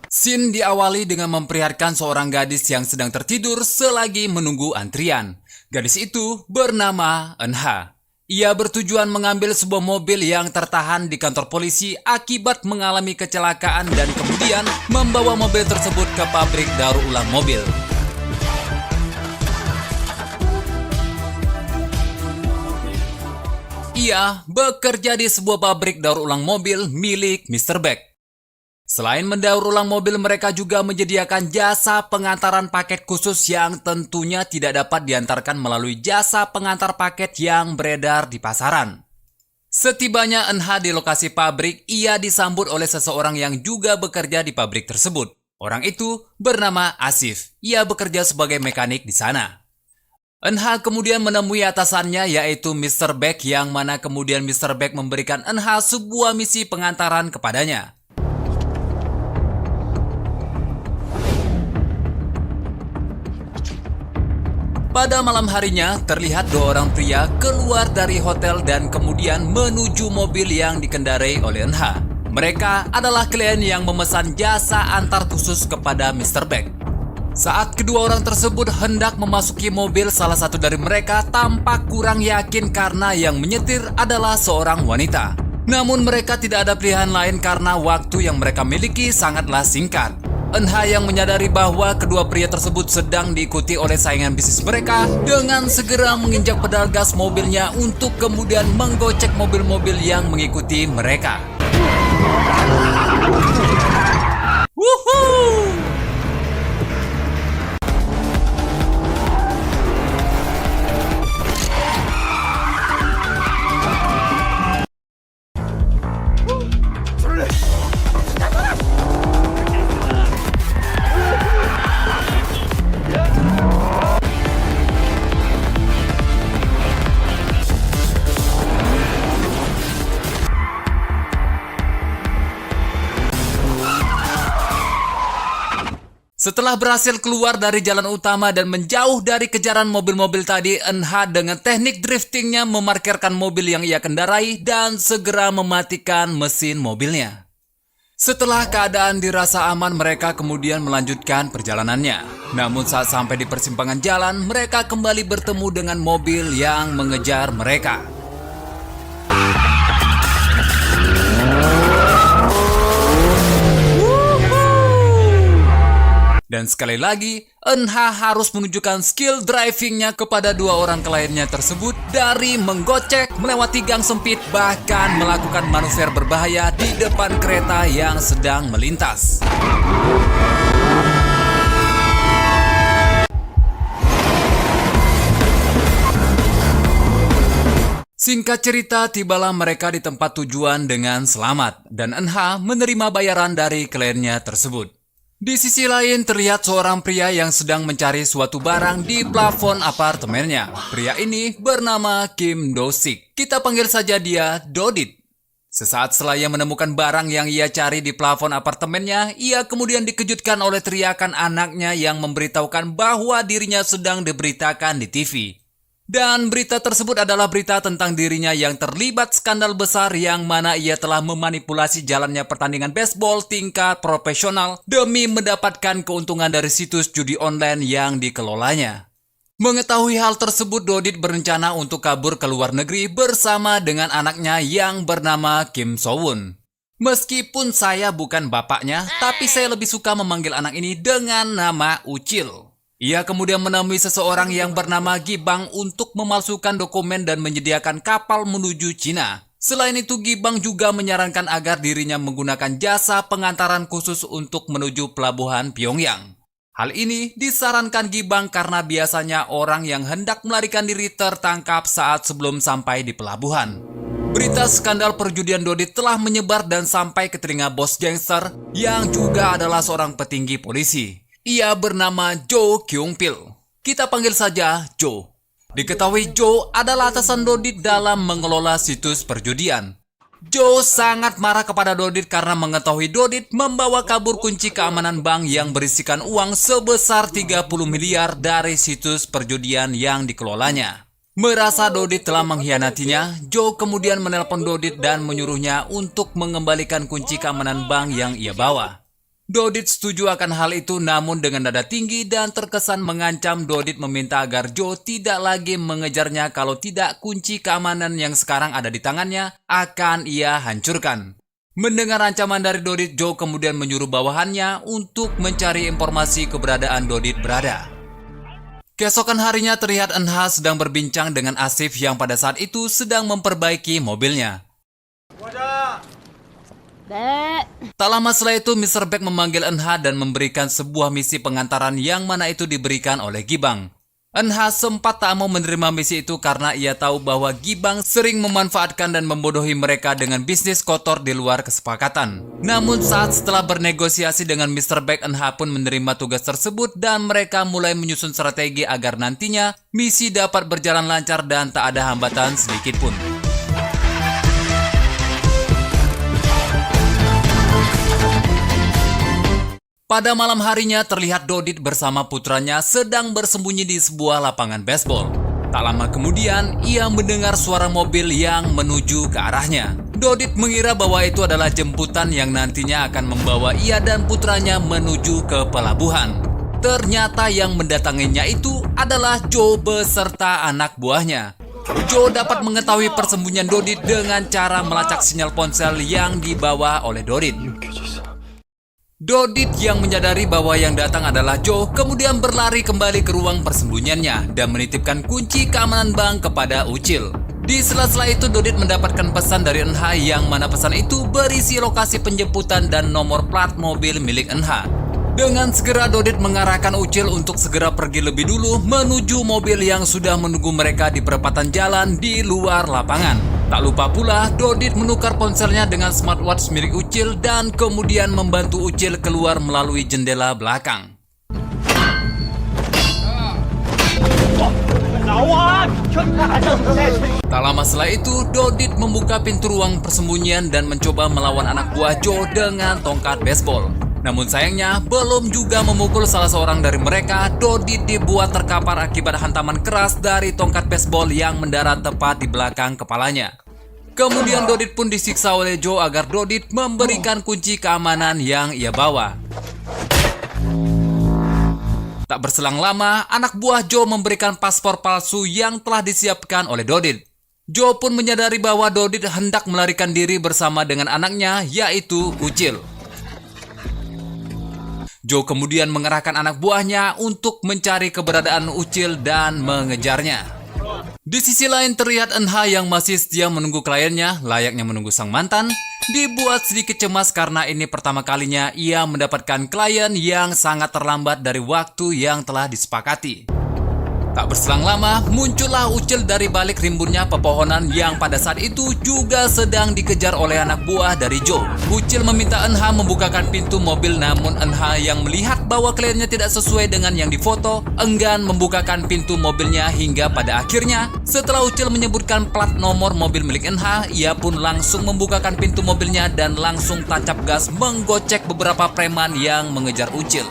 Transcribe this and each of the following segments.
Scene diawali dengan memperlihatkan seorang gadis yang sedang tertidur selagi menunggu antrian. Gadis itu bernama Eunha. Ia bertujuan mengambil sebuah mobil yang tertahan di kantor polisi akibat mengalami kecelakaan dan kemudian membawa mobil tersebut ke pabrik daur ulang mobil. Ia bekerja di sebuah pabrik daur ulang mobil milik Mr. Beck. Selain mendaur ulang mobil, mereka juga menyediakan jasa pengantaran paket khusus yang tentunya tidak dapat diantarkan melalui jasa pengantar paket yang beredar di pasaran. Setibanya Eunha di lokasi pabrik, ia disambut oleh seseorang yang juga bekerja di pabrik tersebut. Orang itu bernama Asif. Ia bekerja sebagai mekanik di sana. Eunha kemudian menemui atasannya yaitu Mr. Beck, yang mana kemudian Mr. Beck memberikan Eunha sebuah misi pengantaran kepadanya. Pada malam harinya, terlihat dua orang pria keluar dari hotel dan kemudian menuju mobil yang dikendarai oleh Eunha. Mereka adalah klien yang memesan jasa antar khusus kepada Mr. Beck. Saat kedua orang tersebut hendak memasuki mobil, salah satu dari mereka tampak kurang yakin karena yang menyetir adalah seorang wanita. Namun mereka tidak ada pilihan lain karena waktu yang mereka miliki sangatlah singkat. Eunha yang menyadari bahwa kedua pria tersebut sedang diikuti oleh saingan bisnis mereka dengan segera menginjak pedal gas mobilnya untuk kemudian menggocek mobil-mobil yang mengikuti mereka. Wuhuu! Setelah berhasil keluar dari jalan utama dan menjauh dari kejaran mobil-mobil tadi, Eunha dengan teknik driftingnya memarkirkan mobil yang ia kendarai dan segera mematikan mesin mobilnya. Setelah keadaan dirasa aman, mereka kemudian melanjutkan perjalanannya. Namun saat sampai di persimpangan jalan, mereka kembali bertemu dengan mobil yang mengejar mereka. Dan sekali lagi, Eunha harus menunjukkan skill drivingnya kepada dua orang kliennya tersebut, dari menggocek, melewati gang sempit, bahkan melakukan manuver berbahaya di depan kereta yang sedang melintas. Singkat cerita, tibalah mereka di tempat tujuan dengan selamat, dan Eunha menerima bayaran dari kliennya tersebut. Di sisi lain, terlihat seorang pria yang sedang mencari suatu barang di plafon apartemennya. Pria ini bernama Kim Do-sik. Kita panggil saja dia Dodit. Sesaat setelah ia menemukan barang yang ia cari di plafon apartemennya, ia kemudian dikejutkan oleh teriakan anaknya yang memberitahukan bahwa dirinya sedang diberitakan di TV. Dan berita tersebut adalah berita tentang dirinya yang terlibat skandal besar yang mana ia telah memanipulasi jalannya pertandingan baseball tingkat profesional demi mendapatkan keuntungan dari situs judi online yang dikelolanya. Mengetahui hal tersebut, Dodit berencana untuk kabur ke luar negeri bersama dengan anaknya yang bernama Kim So-won. Meskipun saya bukan bapaknya, tapi saya lebih suka memanggil anak ini dengan nama Ucil. Ia kemudian menemui seseorang yang bernama Gibang untuk memalsukan dokumen dan menyediakan kapal menuju Cina. Selain itu, Gibang juga menyarankan agar dirinya menggunakan jasa pengantaran khusus untuk menuju pelabuhan Pyongyang. Hal ini disarankan Gibang karena biasanya orang yang hendak melarikan diri tertangkap saat sebelum sampai di pelabuhan. Berita skandal perjudian Dodit telah menyebar dan sampai ke telinga bos gangster yang juga adalah seorang petinggi polisi. Ia bernama Jo Kyung-pil. Kita panggil saja Jo. Diketahui Jo adalah atasan Dodit dalam mengelola situs perjudian. Jo sangat marah kepada Dodit karena mengetahui Dodit membawa kabur kunci keamanan bank yang berisikan uang sebesar 30 miliar dari situs perjudian yang dikelolanya. Merasa Dodit telah mengkhianatinya, Jo kemudian menelpon Dodit dan menyuruhnya untuk mengembalikan kunci keamanan bank yang ia bawa. Dodit setuju akan hal itu namun dengan nada tinggi dan terkesan mengancam. Dodit meminta agar Joe tidak lagi mengejarnya, kalau tidak kunci keamanan yang sekarang ada di tangannya akan ia hancurkan. Mendengar ancaman dari Dodit, Joe kemudian menyuruh bawahannya untuk mencari informasi keberadaan Dodit berada. Keesokan harinya terlihat Eunha sedang berbincang dengan Asif yang pada saat itu sedang memperbaiki mobilnya. Tak lama setelah itu, Mr. Baek memanggil Eunha dan memberikan sebuah misi pengantaran yang mana itu diberikan oleh Gibang. Eunha sempat tak mau menerima misi itu karena ia tahu bahwa Gibang sering memanfaatkan dan membodohi mereka dengan bisnis kotor di luar kesepakatan. Namun setelah bernegosiasi dengan Mr. Baek, Eunha pun menerima tugas tersebut dan mereka mulai menyusun strategi agar nantinya misi dapat berjalan lancar dan tak ada hambatan sedikit pun. Pada malam harinya terlihat Dodit bersama putranya sedang bersembunyi di sebuah lapangan baseball. Tak lama kemudian, ia mendengar suara mobil yang menuju ke arahnya. Dodit mengira bahwa itu adalah jemputan yang nantinya akan membawa ia dan putranya menuju ke pelabuhan. Ternyata yang mendatanginya itu adalah Joe beserta anak buahnya. Joe dapat mengetahui persembunyian Dodit dengan cara melacak sinyal ponsel yang dibawa oleh Dodit. Dodit yang menyadari bahwa yang datang adalah Joe kemudian berlari kembali ke ruang persembunyiannya dan menitipkan kunci keamanan bank kepada Ucil. Di sela-sela itu Dodit mendapatkan pesan dari Eunha yang mana pesan itu berisi lokasi penjemputan dan nomor plat mobil milik Eunha. Dengan segera Dodit mengarahkan Ucil untuk segera pergi lebih dulu menuju mobil yang sudah menunggu mereka di perempatan jalan di luar lapangan. Tak lupa pula, Dodit menukar ponselnya dengan smartwatch milik Ucil dan kemudian membantu Ucil keluar melalui jendela belakang. Tak lama setelah itu, Dodit membuka pintu ruang persembunyian dan mencoba melawan anak buah Joe dengan tongkat baseball. Namun sayangnya, belum juga memukul salah seorang dari mereka, Dodit dibuat terkapar akibat hantaman keras dari tongkat baseball yang mendarat tepat di belakang kepalanya. Kemudian Dodit pun disiksa oleh Joe agar Dodit memberikan kunci keamanan yang ia bawa. Tak berselang lama, anak buah Joe memberikan paspor palsu yang telah disiapkan oleh Dodit. Joe pun menyadari bahwa Dodit hendak melarikan diri bersama dengan anaknya, yaitu Ucil. Joe kemudian mengerahkan anak buahnya untuk mencari keberadaan Ucil dan mengejarnya. Di sisi lain terlihat Eunha yang masih setia menunggu kliennya, layaknya menunggu sang mantan, dibuat sedikit cemas karena ini pertama kalinya ia mendapatkan klien yang sangat terlambat dari waktu yang telah disepakati. Tak berselang lama, muncullah Ucil dari balik rimbunnya pepohonan yang pada saat itu juga sedang dikejar oleh anak buah dari Joe. Ucil meminta Eunha membukakan pintu mobil, namun Eunha yang melihat bahwa kliennya tidak sesuai dengan yang difoto, enggan membukakan pintu mobilnya hingga pada akhirnya, setelah Ucil menyebutkan plat nomor mobil milik Eunha, ia pun langsung membukakan pintu mobilnya dan langsung tancap gas menggocek beberapa preman yang mengejar Ucil.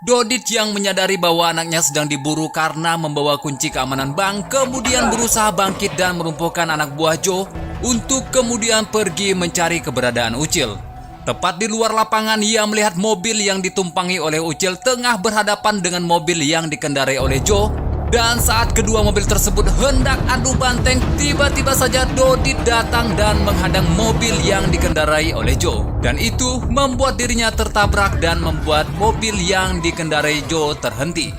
Dodit yang menyadari bahwa anaknya sedang diburu karena membawa kunci keamanan bank, kemudian berusaha bangkit dan melumpuhkan anak buah Joe untuk kemudian pergi mencari keberadaan Ucil. Tepat di luar lapangan, ia melihat mobil yang ditumpangi oleh Ucil tengah berhadapan dengan mobil yang dikendarai oleh Joe. Dan saat kedua mobil tersebut hendak adu banteng, tiba-tiba saja Dodit datang dan menghadang mobil yang dikendarai oleh Joe. Dan itu membuat dirinya tertabrak dan membuat mobil yang dikendarai Joe terhenti.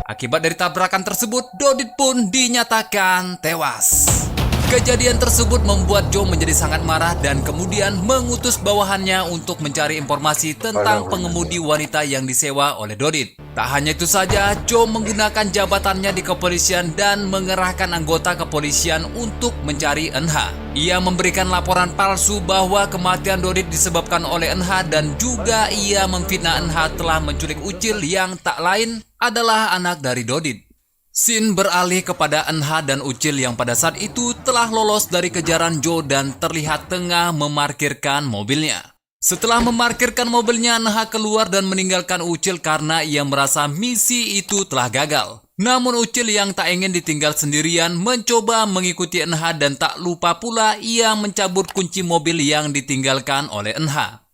Akibat dari tabrakan tersebut, Dodit pun dinyatakan tewas. Kejadian tersebut membuat Joe menjadi sangat marah dan kemudian mengutus bawahannya untuk mencari informasi tentang pengemudi wanita yang disewa oleh Dodit. Tak hanya itu saja, Joe menggunakan jabatannya di kepolisian dan mengerahkan anggota kepolisian untuk mencari Eunha. Ia memberikan laporan palsu bahwa kematian Dodit disebabkan oleh Eunha dan juga ia memfitnah Eunha telah menculik Ucil yang tak lain adalah anak dari Dodit. Scene beralih kepada Eunha dan Ucil yang pada saat itu telah lolos dari kejaran Joe dan terlihat tengah memarkirkan mobilnya. Setelah memarkirkan mobilnya, Eunha keluar dan meninggalkan Ucil karena ia merasa misi itu telah gagal. Namun Ucil yang tak ingin ditinggal sendirian mencoba mengikuti Enha dan tak lupa pula ia mencabut kunci mobil yang ditinggalkan oleh Enha.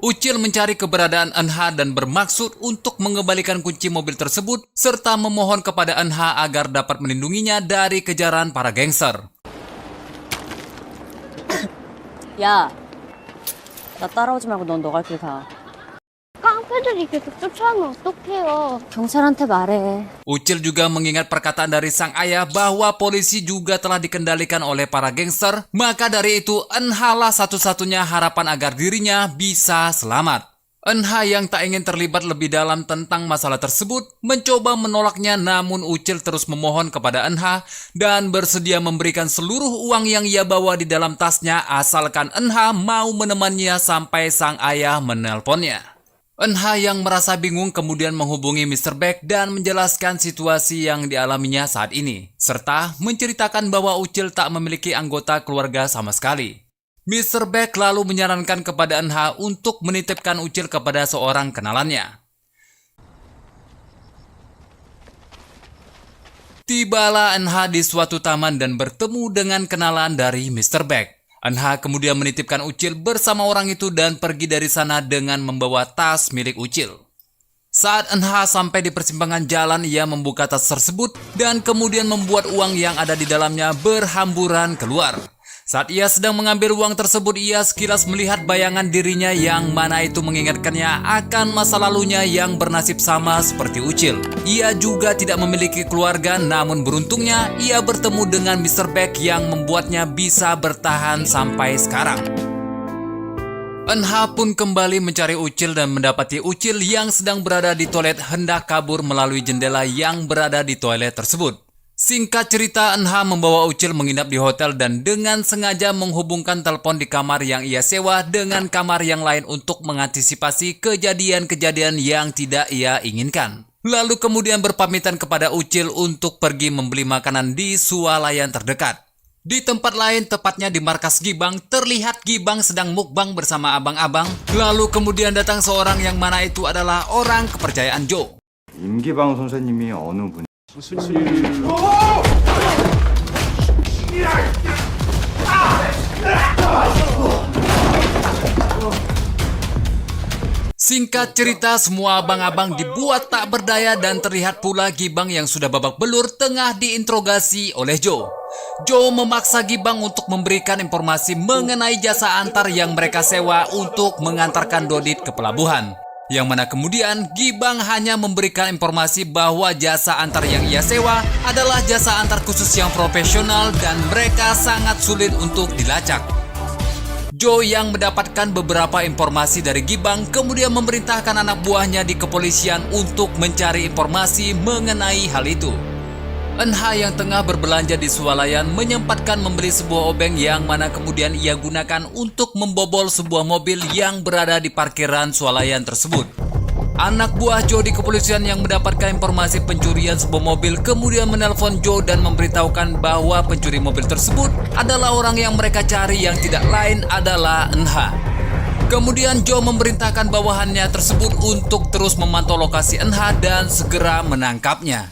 Ucil mencari keberadaan Enha dan bermaksud untuk mengembalikan kunci mobil tersebut serta memohon kepada Enha agar dapat melindunginya dari kejaran para gangster. 야, 나 따라오지 말고 넌 너 갈 길 가. 깡패들이 계속 쫓아오면 어떡해요. 경찰한테 말해. Ucil juga mengingat perkataan dari sang ayah bahwa polisi juga telah dikendalikan oleh para gangster, maka dari itu Enha lah satu-satunya harapan agar dirinya bisa selamat. Enha yang tak ingin terlibat lebih dalam tentang masalah tersebut mencoba menolaknya, namun Ucil terus memohon kepada Enha dan bersedia memberikan seluruh uang yang ia bawa di dalam tasnya asalkan Enha mau menemaninya sampai sang ayah menelponnya. Enha yang merasa bingung kemudian menghubungi Mr. Beck dan menjelaskan situasi yang dialaminya saat ini, serta menceritakan bahwa Ucil tak memiliki anggota keluarga sama sekali. Mr. Beck lalu menyarankan kepada Enha untuk menitipkan Ucil kepada seorang kenalannya. Tibalah Enha di suatu taman dan bertemu dengan kenalan dari Mr. Beck. Enha kemudian menitipkan Ucil bersama orang itu dan pergi dari sana dengan membawa tas milik Ucil. Saat Enha sampai di persimpangan jalan, ia membuka tas tersebut dan kemudian membuat uang yang ada di dalamnya berhamburan keluar. Saat ia sedang mengambil uang tersebut, ia sekilas melihat bayangan dirinya yang mana itu mengingatkannya akan masa lalunya yang bernasib sama seperti Ucil. Ia juga tidak memiliki keluarga, namun beruntungnya ia bertemu dengan Mr. Beck yang membuatnya bisa bertahan sampai sekarang. Enha pun kembali mencari Ucil dan mendapati Ucil yang sedang berada di toilet hendak kabur melalui jendela yang berada di toilet tersebut. Singkat cerita, Enha membawa Ucil menginap di hotel dan dengan sengaja menghubungkan telepon di kamar yang ia sewa dengan kamar yang lain untuk mengantisipasi kejadian-kejadian yang tidak ia inginkan. Lalu kemudian berpamitan kepada Ucil untuk pergi membeli makanan di swalayan terdekat. Di tempat lain, tepatnya di markas Gibang, terlihat Gibang sedang mukbang bersama abang-abang. Lalu kemudian datang seorang yang mana itu adalah orang kepercayaan Joe. 임기방 선생님이 어느 분? Singkat cerita, semua abang-abang dibuat tak berdaya dan terlihat pula Gibang yang sudah babak belur tengah diinterogasi oleh Joe. Joe memaksa Gibang untuk memberikan informasi mengenai jasa antar yang mereka sewa untuk mengantarkan Dodit ke pelabuhan. Yang mana kemudian Gibang hanya memberikan informasi bahwa jasa antar yang ia sewa adalah jasa antar khusus yang profesional dan mereka sangat sulit untuk dilacak. Joe yang mendapatkan beberapa informasi dari Gibang kemudian memerintahkan anak buahnya di kepolisian untuk mencari informasi mengenai hal itu. Enha yang tengah berbelanja di swalayan menyempatkan membeli sebuah obeng yang mana kemudian ia gunakan untuk membobol sebuah mobil yang berada di parkiran swalayan tersebut. Anak buah Joe di kepolisian yang mendapatkan informasi pencurian sebuah mobil kemudian menelpon Joe dan memberitahukan bahwa pencuri mobil tersebut adalah orang yang mereka cari yang tidak lain adalah Enha. Kemudian Joe memerintahkan bawahannya tersebut untuk terus memantau lokasi Enha dan segera menangkapnya.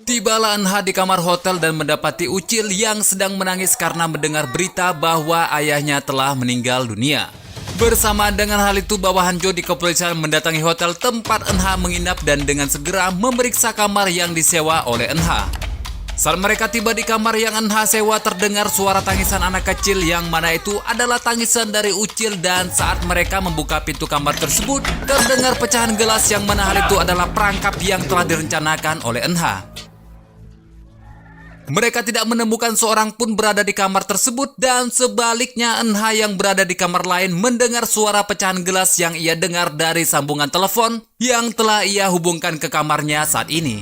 Tibalah Enha di kamar hotel dan mendapati Ucil yang sedang menangis karena mendengar berita bahwa ayahnya telah meninggal dunia. Bersama dengan hal itu, bawahan Joe di kepolisian mendatangi hotel tempat Enha menginap dan dengan segera memeriksa kamar yang disewa oleh Enha. Saat mereka tiba di kamar yang Enha sewa, terdengar suara tangisan anak kecil yang mana itu adalah tangisan dari Ucil, dan saat mereka membuka pintu kamar tersebut, terdengar pecahan gelas yang mana hal itu adalah perangkap yang telah direncanakan oleh Enha. Mereka tidak menemukan seorang pun berada di kamar tersebut dan sebaliknya Enha yang berada di kamar lain mendengar suara pecahan gelas yang ia dengar dari sambungan telepon yang telah ia hubungkan ke kamarnya saat ini.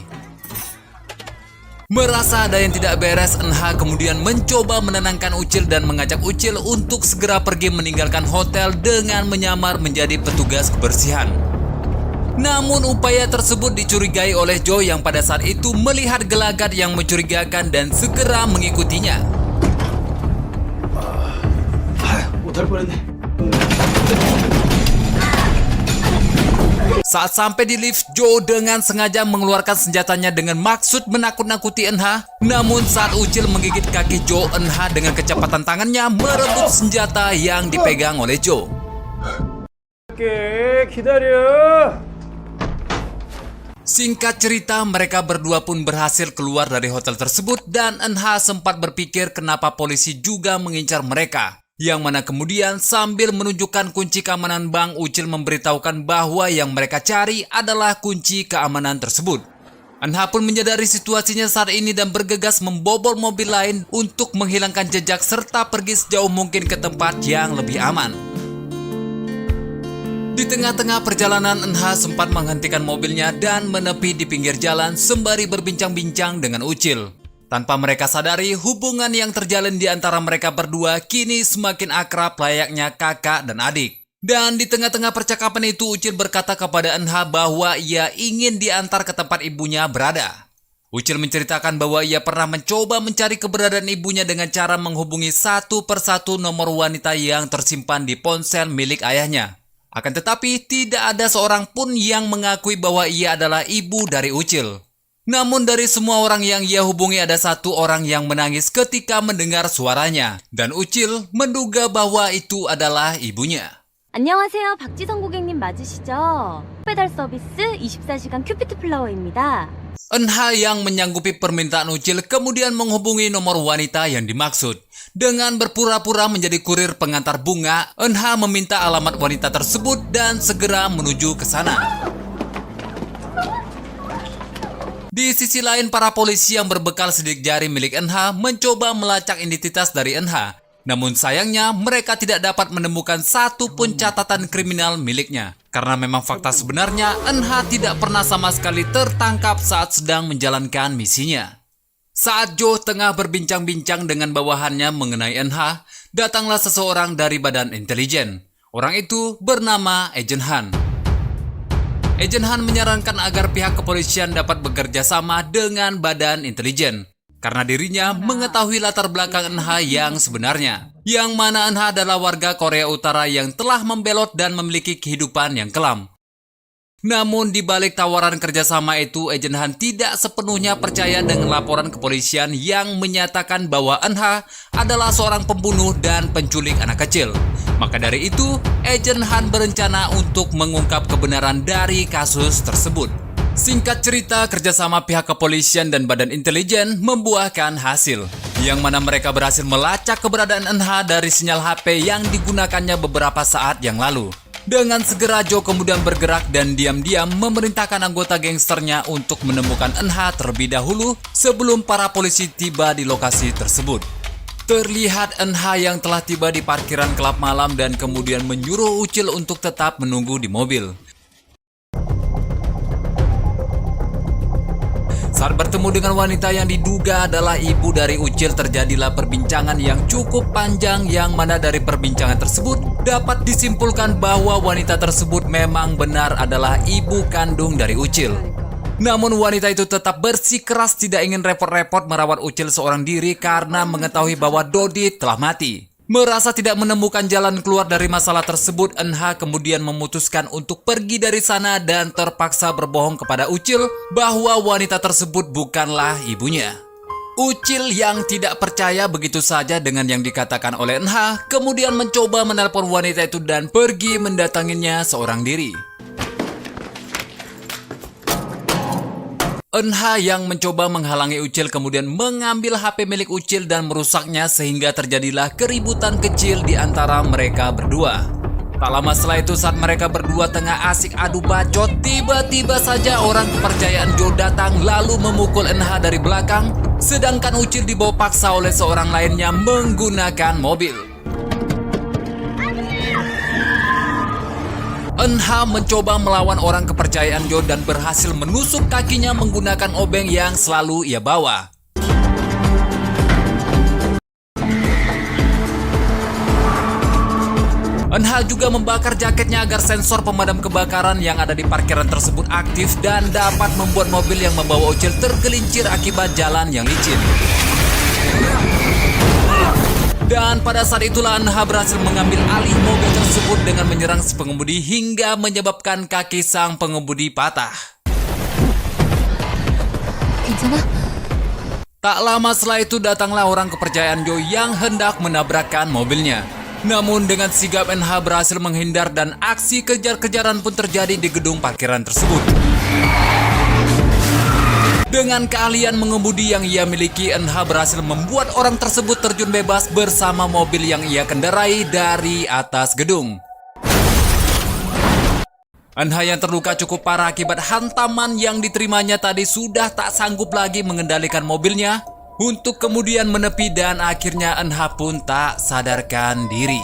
Merasa ada yang tidak beres, Enha kemudian mencoba menenangkan Ucil dan mengajak Ucil untuk segera pergi meninggalkan hotel dengan menyamar menjadi petugas kebersihan. Namun upaya tersebut dicurigai oleh Joe yang pada saat itu melihat gelagat yang mencurigakan dan segera mengikutinya. Saat sampai di lift, Joe dengan sengaja mengeluarkan senjatanya dengan maksud menakut-nakuti Eunha. Namun saat Ucil menggigit kaki Joe, Eunha dengan kecepatan tangannya merebut senjata yang dipegang oleh Joe. Oke, 기다려. Singkat cerita, mereka berdua pun berhasil keluar dari hotel tersebut dan Eunha sempat berpikir kenapa polisi juga mengincar mereka. Yang mana kemudian sambil menunjukkan kunci keamanan bank, Ucil memberitahukan bahwa yang mereka cari adalah kunci keamanan tersebut. Eunha pun menyadari situasinya saat ini dan bergegas membobol mobil lain untuk menghilangkan jejak serta pergi sejauh mungkin ke tempat yang lebih aman. Di tengah-tengah perjalanan, Eunha sempat menghentikan mobilnya dan menepi di pinggir jalan sembari berbincang-bincang dengan Ucil. Tanpa mereka sadari, hubungan yang terjalin di antara mereka berdua kini semakin akrab layaknya kakak dan adik. Dan di tengah-tengah percakapan itu, Ucil berkata kepada Eunha bahwa ia ingin diantar ke tempat ibunya berada. Ucil menceritakan bahwa ia pernah mencoba mencari keberadaan ibunya dengan cara menghubungi satu persatu nomor wanita yang tersimpan di ponsel milik ayahnya. Akan tetapi, tidak ada seorang pun yang mengakui bahwa ia adalah ibu dari Ucil. Namun dari semua orang yang ia hubungi ada satu orang yang menangis ketika mendengar suaranya. Dan Ucil menduga bahwa itu adalah ibunya. 안녕하세요. 박지성 고객님 맞으시죠? 배달 서비스 24시간 큐피트 플라워입니다. Eunha yang menyanggupi permintaan Ucil kemudian menghubungi nomor wanita yang dimaksud. Dengan berpura-pura menjadi kurir pengantar bunga, Eunha meminta alamat wanita tersebut dan segera menuju ke sana. Di sisi lain, para polisi yang berbekal sidik jari milik Eunha mencoba melacak identitas dari Eunha. Namun sayangnya mereka tidak dapat menemukan satu pun catatan kriminal miliknya. Karena memang fakta sebenarnya Eunha tidak pernah sama sekali tertangkap saat sedang menjalankan misinya. Saat Joe tengah berbincang-bincang dengan bawahannya mengenai Eunha, datanglah seseorang dari badan intelijen. Orang itu bernama Agent Han. Agent Han menyarankan agar pihak kepolisian dapat bekerja sama dengan badan intelijen. Karena dirinya mengetahui latar belakang Eunha yang sebenarnya. Yang mana Eunha adalah warga Korea Utara yang telah membelot dan memiliki kehidupan yang kelam. Namun di balik tawaran kerjasama itu, Agent Han tidak sepenuhnya percaya dengan laporan kepolisian yang menyatakan bahwa Eunha adalah seorang pembunuh dan penculik anak kecil. Maka dari itu, Agent Han berencana untuk mengungkap kebenaran dari kasus tersebut. Singkat cerita, kerjasama pihak kepolisian dan badan intelijen membuahkan hasil. Yang mana mereka berhasil melacak keberadaan Eunha dari sinyal HP yang digunakannya beberapa saat yang lalu. Dengan segera Joe kemudian bergerak dan diam-diam memerintahkan anggota gangsternya untuk menemukan Eunha terlebih dahulu sebelum para polisi tiba di lokasi tersebut. Terlihat Eunha yang telah tiba di parkiran klub malam dan kemudian menyuruh Ucil untuk tetap menunggu di mobil. Saat bertemu dengan wanita yang diduga adalah ibu dari Ucil, terjadilah perbincangan yang cukup panjang yang mana dari perbincangan tersebut dapat disimpulkan bahwa wanita tersebut memang benar adalah ibu kandung dari Ucil. Namun wanita itu tetap bersikeras tidak ingin repot-repot merawat Ucil seorang diri karena mengetahui bahwa Dodi telah mati. Merasa tidak menemukan jalan keluar dari masalah tersebut, Eunha kemudian memutuskan untuk pergi dari sana dan terpaksa berbohong kepada Ucil bahwa wanita tersebut bukanlah ibunya. Ucil yang tidak percaya begitu saja dengan yang dikatakan oleh Eunha, kemudian mencoba menelpon wanita itu dan pergi mendatanginya seorang diri. Eunha yang mencoba menghalangi Ucil kemudian mengambil HP milik Ucil dan merusaknya sehingga terjadilah keributan kecil di antara mereka berdua. Tak lama setelah itu saat mereka berdua tengah asik adu bacot, tiba-tiba saja orang kepercayaan Joe datang lalu memukul Eunha dari belakang, sedangkan Ucil dibawa paksa oleh seorang lainnya menggunakan mobil. Eunha mencoba melawan orang kepercayaan Joe dan berhasil menusuk kakinya menggunakan obeng yang selalu ia bawa. Eunha juga membakar jaketnya agar sensor pemadam kebakaran yang ada di parkiran tersebut aktif dan dapat membuat mobil yang membawa Ucil tergelincir akibat jalan yang licin. Dan pada saat itulah Anh berhasil mengambil alih mobil tersebut dengan menyerang si pengemudi hingga menyebabkan kaki sang pengemudi patah. 괜찮아? Tak lama setelah itu datanglah orang kepercayaan Joe yang hendak menabrakkan mobilnya. Namun dengan sigap Anh berhasil menghindar dan aksi kejar-kejaran pun terjadi di gedung parkiran tersebut. Dengan keahlian mengemudi yang ia miliki, Anh berhasil membuat orang tersebut terjun bebas bersama mobil yang ia kendarai dari atas gedung. Anh yang terluka cukup parah akibat hantaman yang diterimanya tadi sudah tak sanggup lagi mengendalikan mobilnya untuk kemudian menepi dan akhirnya Anh pun tak sadarkan diri.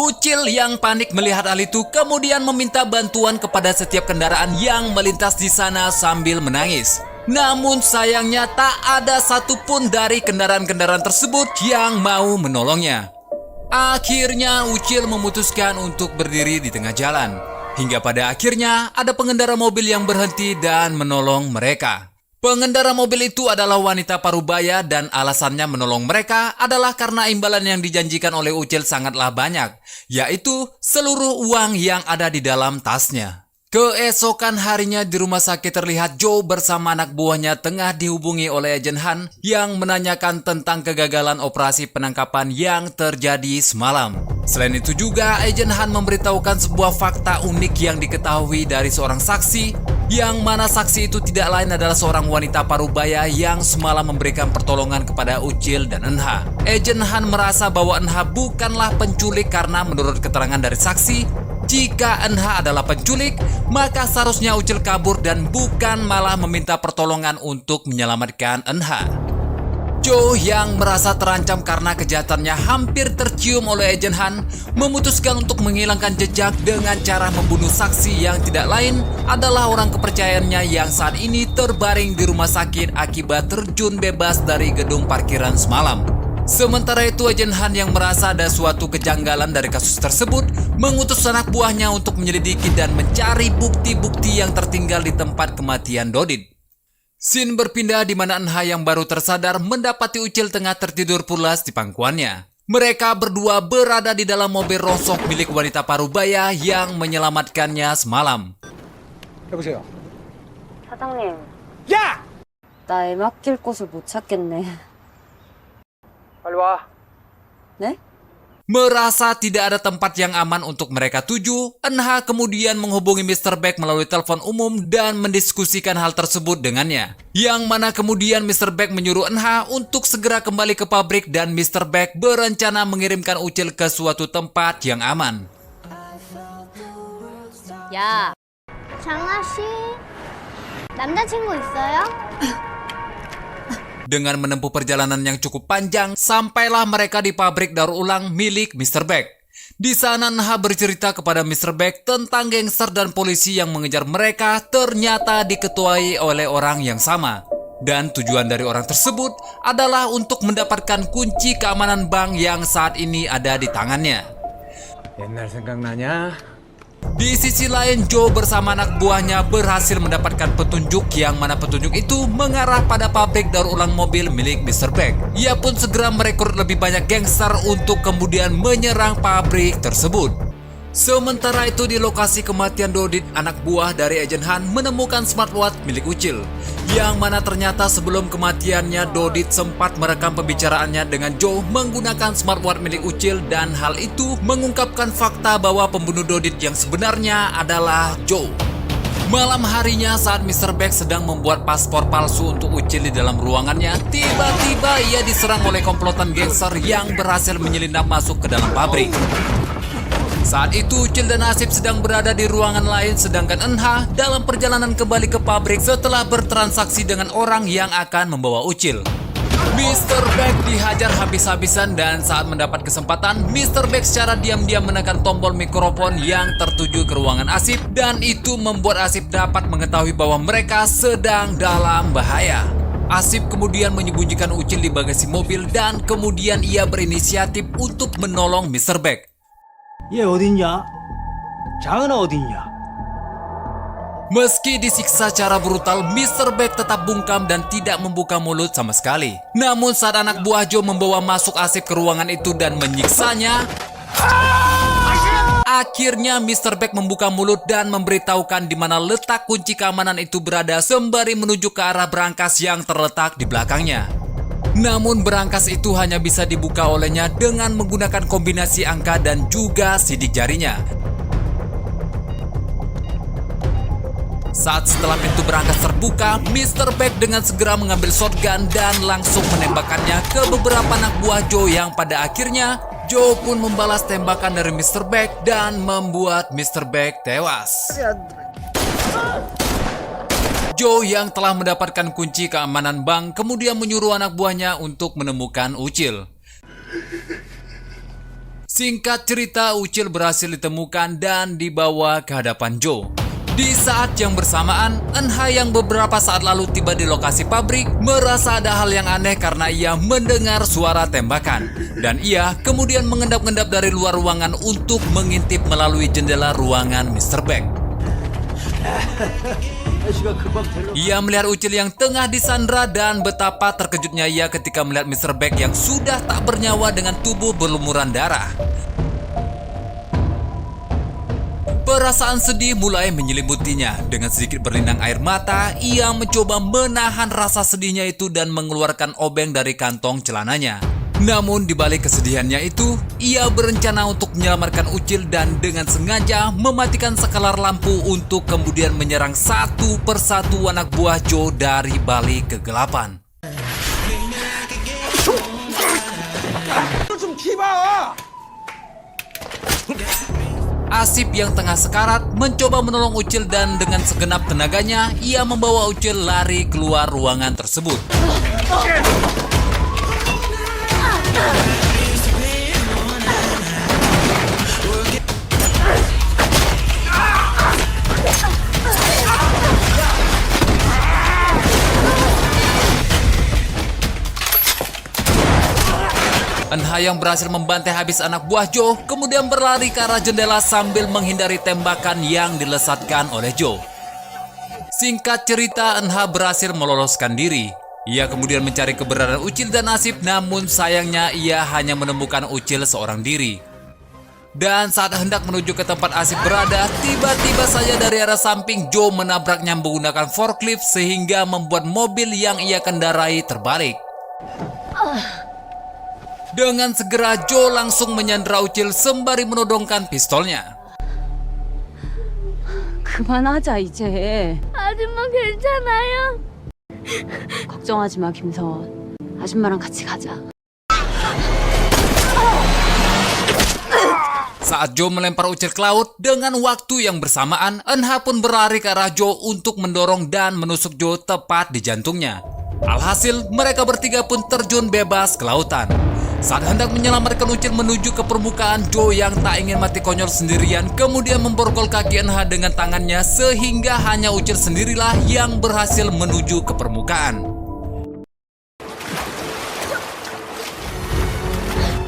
Ucil yang panik melihat hal itu kemudian meminta bantuan kepada setiap kendaraan yang melintas di sana sambil menangis. Namun sayangnya tak ada satupun dari kendaraan-kendaraan tersebut yang mau menolongnya. Akhirnya Ucil memutuskan untuk berdiri di tengah jalan. Hingga pada akhirnya ada pengendara mobil yang berhenti dan menolong mereka. Pengendara mobil itu adalah wanita parubaya dan alasannya menolong mereka adalah karena imbalan yang dijanjikan oleh Ucil sangatlah banyak, yaitu seluruh uang yang ada di dalam tasnya. Keesokan harinya di rumah sakit terlihat Joe bersama anak buahnya tengah dihubungi oleh Agen Han yang menanyakan tentang kegagalan operasi penangkapan yang terjadi semalam. Selain itu juga Agen Han memberitahukan sebuah fakta unik yang diketahui dari seorang saksi, yang mana saksi itu tidak lain adalah seorang wanita parubaya yang semalam memberikan pertolongan kepada Ucil dan Anh. Agen Han merasa bahwa Anh bukanlah penculik karena menurut keterangan dari saksi, jika Anh adalah penculik, maka seharusnya Ucil kabur dan bukan malah meminta pertolongan untuk menyelamatkan Anh. Joe yang merasa terancam karena kejahatannya hampir tercium oleh Agen Han memutuskan untuk menghilangkan jejak dengan cara membunuh saksi yang tidak lain adalah orang kepercayaannya yang saat ini terbaring di rumah sakit akibat terjun bebas dari gedung parkiran semalam. Sementara itu Agen Han yang merasa ada suatu kejanggalan dari kasus tersebut mengutus anak buahnya untuk menyelidiki dan mencari bukti-bukti yang tertinggal di tempat kematian Dodit. Scene berpindah di mana Anh yang baru tersadar mendapati Ucil tengah tertidur pulas di pangkuannya. Mereka berdua berada di dalam mobil rongsok milik wanita parubaya yang menyelamatkannya semalam. 여보세요. 사장님, 야! 나 애 맡길 곳을 못 찾겠네. 빨리 와. 네? Merasa tidak ada tempat yang aman untuk mereka tuju, Anh kemudian menghubungi Mr. Beck melalui telepon umum dan mendiskusikan hal tersebut dengannya. Yang mana kemudian Mr. Beck menyuruh Anh untuk segera kembali ke pabrik dan Mr. Beck berencana mengirimkan Ucil ke suatu tempat yang aman. 야, 장아 씨, 남자친구 있어요? Dengan menempuh perjalanan yang cukup panjang, sampailah mereka di pabrik daur ulang milik Mr. Beck. Di sana Anh bercerita kepada Mr. Beck tentang gangster dan polisi yang mengejar mereka ternyata diketuai oleh orang yang sama. Dan tujuan dari orang tersebut adalah untuk mendapatkan kunci keamanan bank yang saat ini ada di tangannya. 옛날 생각나냐? Di sisi lain, Joe bersama anak buahnya berhasil mendapatkan petunjuk yang mana petunjuk itu mengarah pada pabrik daur ulang mobil milik Mr. Beck. Ia pun segera merekrut lebih banyak gangster untuk kemudian menyerang pabrik tersebut. Sementara itu di lokasi kematian Dodit, anak buah dari Agen Han menemukan smartwatch milik Ucil, yang mana ternyata sebelum kematiannya Dodit sempat merekam pembicaraannya dengan Joe menggunakan smartwatch milik Ucil, dan hal itu mengungkapkan fakta bahwa pembunuh Dodit yang sebenarnya adalah Joe. Malam harinya saat Mr. Beck sedang membuat paspor palsu untuk Ucil di dalam ruangannya, tiba-tiba ia diserang oleh komplotan gangster yang berhasil menyelinap masuk ke dalam pabrik. Saat itu Ucil dan Asip sedang berada di ruangan lain, sedangkan Anh dalam perjalanan kembali ke pabrik setelah bertransaksi dengan orang yang akan membawa Ucil. Mr. Beck dihajar habis-habisan dan saat mendapat kesempatan, Mr. Beck secara diam-diam menekan tombol mikrofon yang tertuju ke ruangan Asip, dan itu membuat Asip dapat mengetahui bahwa mereka sedang dalam bahaya. Asip kemudian menyembunyikan Ucil di bagasi mobil dan kemudian ia berinisiatif untuk menolong Mr. Beck. 얘 어딨냐? 장은아 어딨냐? Meski disiksa secara brutal, Mr. Beck tetap bungkam dan tidak membuka mulut sama sekali. Namun saat anak buah Joe membawa masuk Asif ke ruangan itu dan menyiksanya, akhirnya Mr. Beck membuka mulut dan memberitahukan di mana letak kunci keamanan itu berada sembari menuju ke arah berangkas yang terletak di belakangnya. Namun berangkas itu hanya bisa dibuka olehnya dengan menggunakan kombinasi angka dan juga sidik jarinya. Saat setelah pintu berangkas terbuka, Mr. Beck dengan segera mengambil shotgun dan langsung menembakkannya ke beberapa anak buah Joe yang pada akhirnya Joe pun membalas tembakan dari Mr. Beck dan membuat Mr. Beck tewas. Joe yang telah mendapatkan kunci keamanan bank kemudian menyuruh anak buahnya untuk menemukan Ucil. Singkat cerita, Ucil berhasil ditemukan dan dibawa ke hadapan Joe. Di saat yang bersamaan, Eunha yang beberapa saat lalu tiba di lokasi pabrik merasa ada hal yang aneh karena ia mendengar suara tembakan. Dan ia kemudian mengendap-endap dari luar ruangan untuk mengintip melalui jendela ruangan Mr. Beck. Ia melihat Ucil yang tengah disandra dan betapa terkejutnya ia ketika melihat Mr. Beck yang sudah tak bernyawa dengan tubuh berlumuran darah. Perasaan sedih mulai menyelimutinya. Dengan sedikit berlinang air mata, ia mencoba menahan rasa sedihnya itu dan mengeluarkan obeng dari kantong celananya. Namun di balik kesedihannya itu, ia berencana untuk menyelamatkan Ucil dan dengan sengaja mematikan sekelar lampu untuk kemudian menyerang satu persatu anak buah Joe dari balik kegelapan. Asif yang tengah sekarat mencoba menolong Ucil dan dengan segenap tenaganya ia membawa Ucil lari keluar ruangan tersebut. Eunha yang berhasil membantai habis anak buah Joe kemudian berlari ke arah jendela sambil menghindari tembakan yang dilesatkan oleh Joe. Singkat cerita, Eunha berhasil meloloskan diri. Ia kemudian mencari keberadaan Ucil dan Asif, namun sayangnya ia hanya menemukan Ucil seorang diri. Dan saat hendak menuju ke tempat Asif berada, tiba-tiba saja dari arah samping Joe menabraknya menggunakan forklift sehingga membuat mobil yang ia kendarai terbalik. Dengan segera Joe langsung menyandra Ucil sembari menodongkan pistolnya. 그만하자 이제. 아줌마 괜찮아요? 걱정하지 마 김서원. 아줌마랑 같이 가자. Saat Joe melempar Ucil ke laut, dengan waktu yang bersamaan, Eunha pun berlari ke arah Joe untuk mendorong dan menusuk Joe tepat di jantungnya. Alhasil, mereka bertiga pun terjun bebas ke lautan. Saat hendak menyelamatkan Ucil menuju ke permukaan, Joe yang tak ingin mati konyol sendirian kemudian memborgol kaki Eunha dengan tangannya sehingga hanya Ucil sendirilah yang berhasil menuju ke permukaan.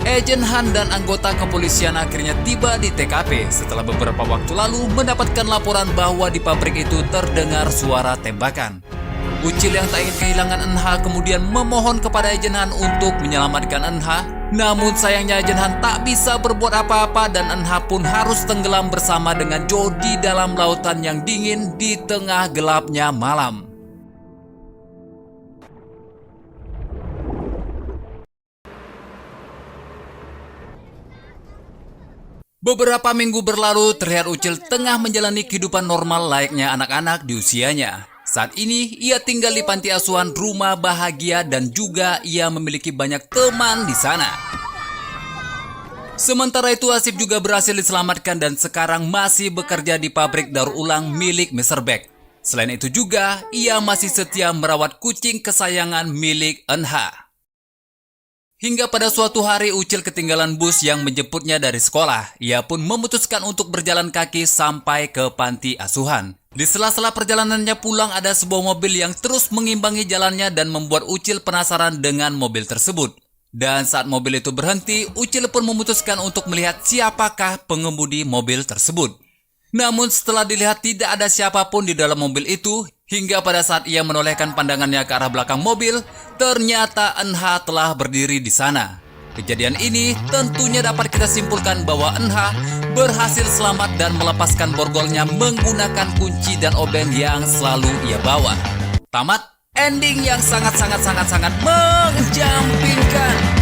Agen Han dan anggota kepolisian akhirnya tiba di TKP setelah beberapa waktu lalu mendapatkan laporan bahwa di pabrik itu terdengar suara tembakan. Ucil yang tak ingin kehilangan Eunha kemudian memohon kepada Agen Han untuk menyelamatkan Eunha. Namun sayangnya Agen Han tak bisa berbuat apa-apa dan Eunha pun harus tenggelam bersama dengan Joe di dalam lautan yang dingin di tengah gelapnya malam. Beberapa minggu berlalu, terlihat Ucil tengah menjalani kehidupan normal layaknya anak-anak di usianya. Saat ini, ia tinggal di panti asuhan Rumah Bahagia dan juga ia memiliki banyak teman di sana. Sementara itu, Asif juga berhasil diselamatkan dan sekarang masih bekerja di pabrik daur ulang milik Mr. Beck. Selain itu juga, ia masih setia merawat kucing kesayangan milik Eunha. Hingga pada suatu hari Ucil ketinggalan bus yang menjemputnya dari sekolah. Ia pun memutuskan untuk berjalan kaki sampai ke panti asuhan. Di sela-sela perjalanannya pulang ada sebuah mobil yang terus mengimbangi jalannya dan membuat Ucil penasaran dengan mobil tersebut. Dan saat mobil itu berhenti, Ucil pun memutuskan untuk melihat siapakah pengemudi mobil tersebut. Namun setelah dilihat tidak ada siapapun di dalam mobil itu, hingga pada saat ia menolehkan pandangannya ke arah belakang mobil, ternyata NH telah berdiri di sana. Kejadian ini tentunya dapat kita simpulkan bahwa NH berhasil selamat dan melepaskan borgolnya menggunakan kunci dan obeng yang selalu ia bawa. Tamat, ending yang sangat menjampingkan.